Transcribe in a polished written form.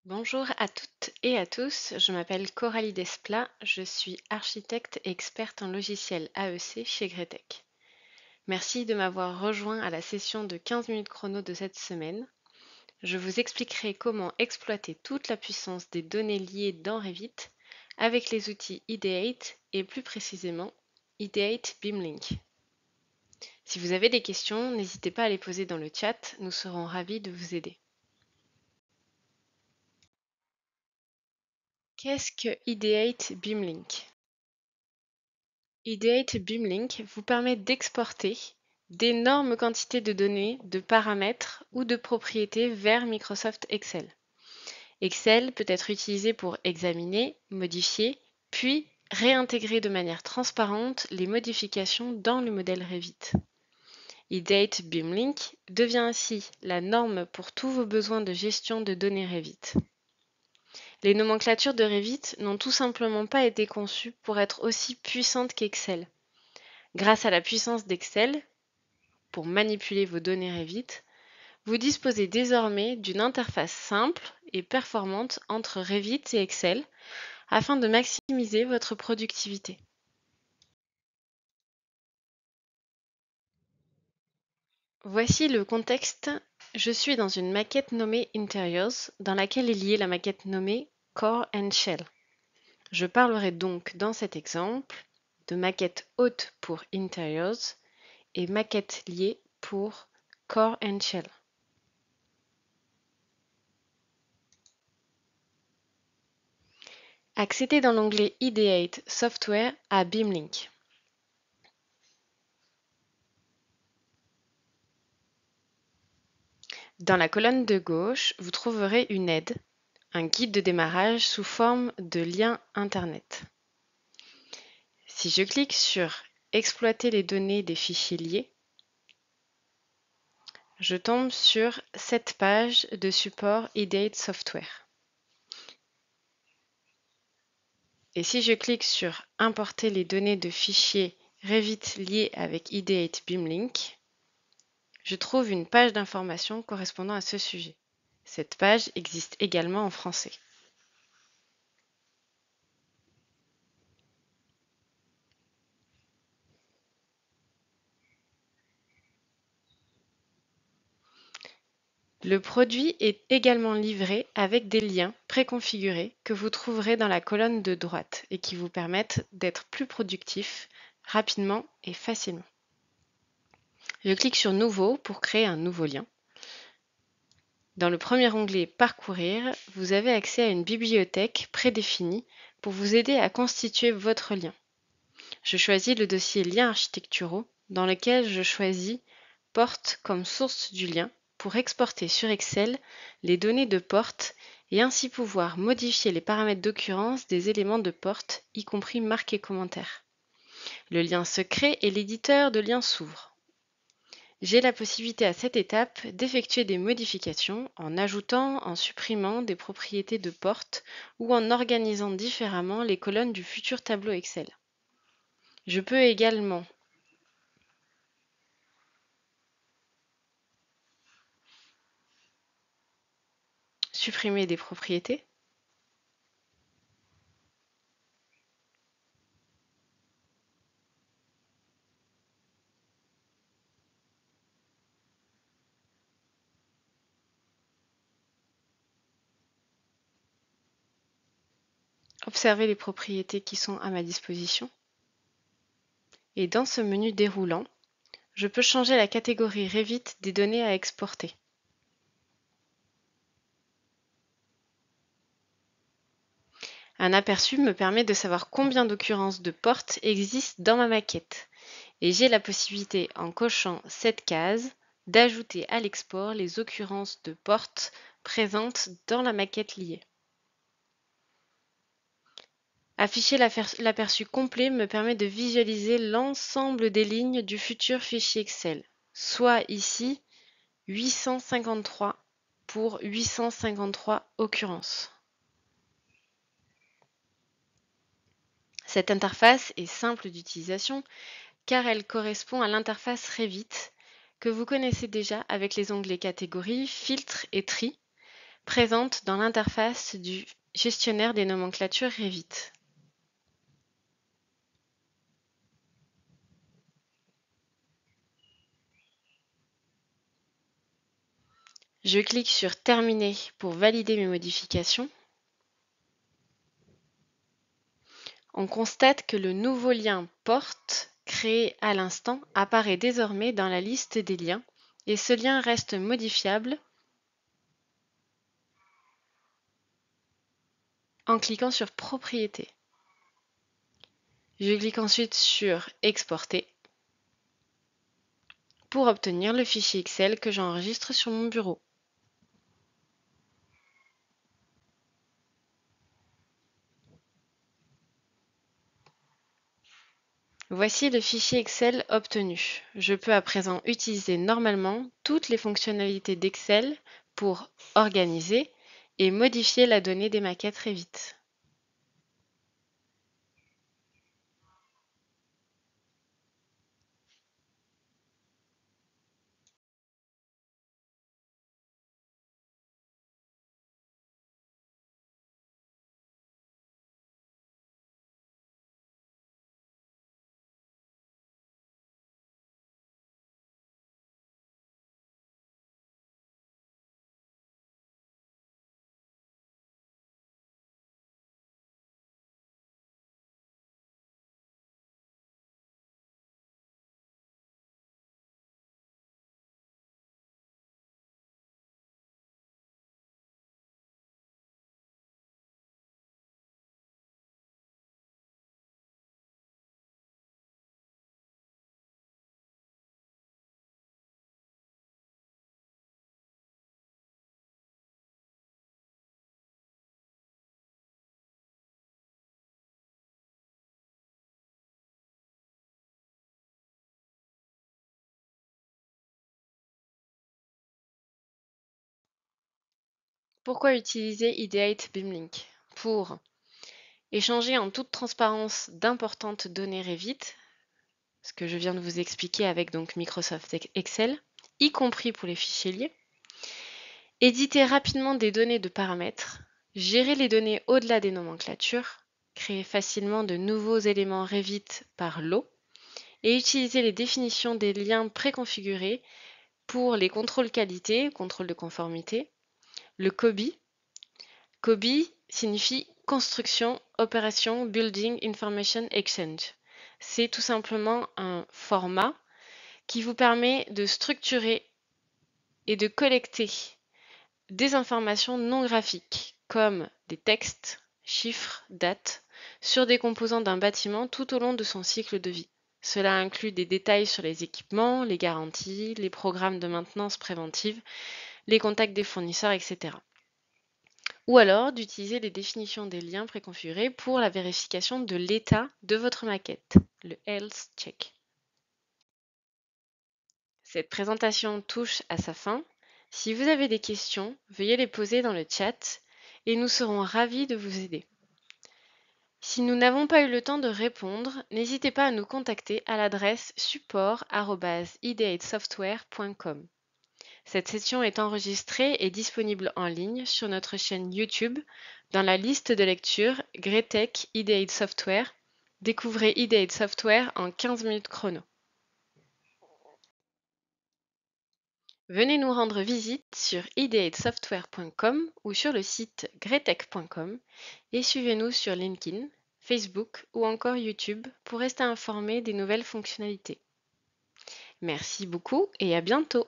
Bonjour à toutes et à tous, je m'appelle Coralie Desplat, je suis architecte et experte en logiciel AEC chez Gretec. Merci de m'avoir rejoint à la session de 15 minutes chrono de cette semaine. Je vous expliquerai comment exploiter toute la puissance des données liées dans Revit avec les outils Ideate et plus précisément Ideate Beamlink. Si vous avez des questions, n'hésitez pas à les poser dans le chat, nous serons ravis de vous aider. Qu'est-ce que Ideate Beamlink? Ideate Beamlink vous permet d'exporter d'énormes quantités de données, de paramètres ou de propriétés vers Microsoft Excel. Excel peut être utilisé pour examiner, modifier, puis réintégrer de manière transparente les modifications dans le modèle Revit. Ideate Beamlink devient ainsi la norme pour tous vos besoins de gestion de données Revit. Les nomenclatures de Revit n'ont tout simplement pas été conçues pour être aussi puissantes qu'Excel. Grâce à la puissance d'Excel, pour manipuler vos données Revit, vous disposez désormais d'une interface simple et performante entre Revit et Excel afin de maximiser votre productivité. Voici le contexte. Je suis dans une maquette nommée Interiors, dans laquelle est liée la maquette nommée Core and Shell. Je parlerai donc dans cet exemple de maquette haute pour Interiors et maquette liée pour Core and Shell. Accédez dans l'onglet Ideate Software à Beamlink. Dans la colonne de gauche, vous trouverez une aide, un guide de démarrage sous forme de lien Internet. Si je clique sur Exploiter les données des fichiers liés, je tombe sur cette page de support Ideate Software. Et si je clique sur Importer les données de fichiers Revit liés avec Ideate Beamlink, je trouve une page d'information correspondant à ce sujet. Cette page existe également en français. Le produit est également livré avec des liens préconfigurés que vous trouverez dans la colonne de droite et qui vous permettent d'être plus productif rapidement et facilement. Je clique sur Nouveau pour créer un nouveau lien. Dans le premier onglet Parcourir, vous avez accès à une bibliothèque prédéfinie pour vous aider à constituer votre lien. Je choisis le dossier Liens architecturaux dans lequel je choisis Porte comme source du lien pour exporter sur Excel les données de porte et ainsi pouvoir modifier les paramètres d'occurrence des éléments de porte, y compris marqués commentaires. Le lien se crée et l'éditeur de liens s'ouvre. J'ai la possibilité à cette étape d'effectuer des modifications en ajoutant, en supprimant des propriétés de porte ou en organisant différemment les colonnes du futur tableau Excel. Je peux également supprimer des propriétés, observer les propriétés qui sont à ma disposition. Et dans ce menu déroulant, je peux changer la catégorie Revit des données à exporter. Un aperçu me permet de savoir combien d'occurrences de portes existent dans ma maquette. Et j'ai la possibilité, en cochant cette case, d'ajouter à l'export les occurrences de portes présentes dans la maquette liée. Afficher l'aperçu complet me permet de visualiser l'ensemble des lignes du futur fichier Excel, soit ici 853 pour 853 occurrences. Cette interface est simple d'utilisation car elle correspond à l'interface Revit que vous connaissez déjà avec les onglets catégories, filtres et tri présente dans l'interface du gestionnaire des nomenclatures Revit. Je clique sur Terminer pour valider mes modifications. On constate que le nouveau lien porte créé à l'instant apparaît désormais dans la liste des liens et ce lien reste modifiable en cliquant sur Propriétés. Je clique ensuite sur Exporter pour obtenir le fichier Excel que j'enregistre sur mon bureau. Voici le fichier Excel obtenu. Je peux à présent utiliser normalement toutes les fonctionnalités d'Excel pour organiser et modifier la donnée des maquettes Revit. Pourquoi utiliser Ideate Beamlink? Pour échanger en toute transparence d'importantes données Revit, ce que je viens de vous expliquer avec donc Microsoft Excel, y compris pour les fichiers liés, éditer rapidement des données de paramètres, gérer les données au-delà des nomenclatures, créer facilement de nouveaux éléments Revit par lot et utiliser les définitions des liens préconfigurés pour les contrôles qualité, contrôle de conformité, le COBI. COBI signifie Construction, Opération, Building Information Exchange. C'est tout simplement un format qui vous permet de structurer et de collecter des informations non graphiques comme des textes, chiffres, dates sur des composants d'un bâtiment tout au long de son cycle de vie. Cela inclut des détails sur les équipements, les garanties, les programmes de maintenance préventive, les contacts des fournisseurs, etc. Ou alors d'utiliser les définitions des liens préconfigurés pour la vérification de l'état de votre maquette, le Health Check. Cette présentation touche à sa fin. Si vous avez des questions, veuillez les poser dans le chat et nous serons ravis de vous aider. Si nous n'avons pas eu le temps de répondre, n'hésitez pas à nous contacter à l'adresse support@ideatesoftware.com. Cette session est enregistrée et disponible en ligne sur notre chaîne YouTube dans la liste de lecture Greatech Ideate Software. Découvrez Ideate Software en 15 minutes chrono. Venez nous rendre visite sur ideatesoftware.com ou sur le site greatech.com et suivez-nous sur LinkedIn, Facebook ou encore YouTube pour rester informé des nouvelles fonctionnalités. Merci beaucoup et à bientôt!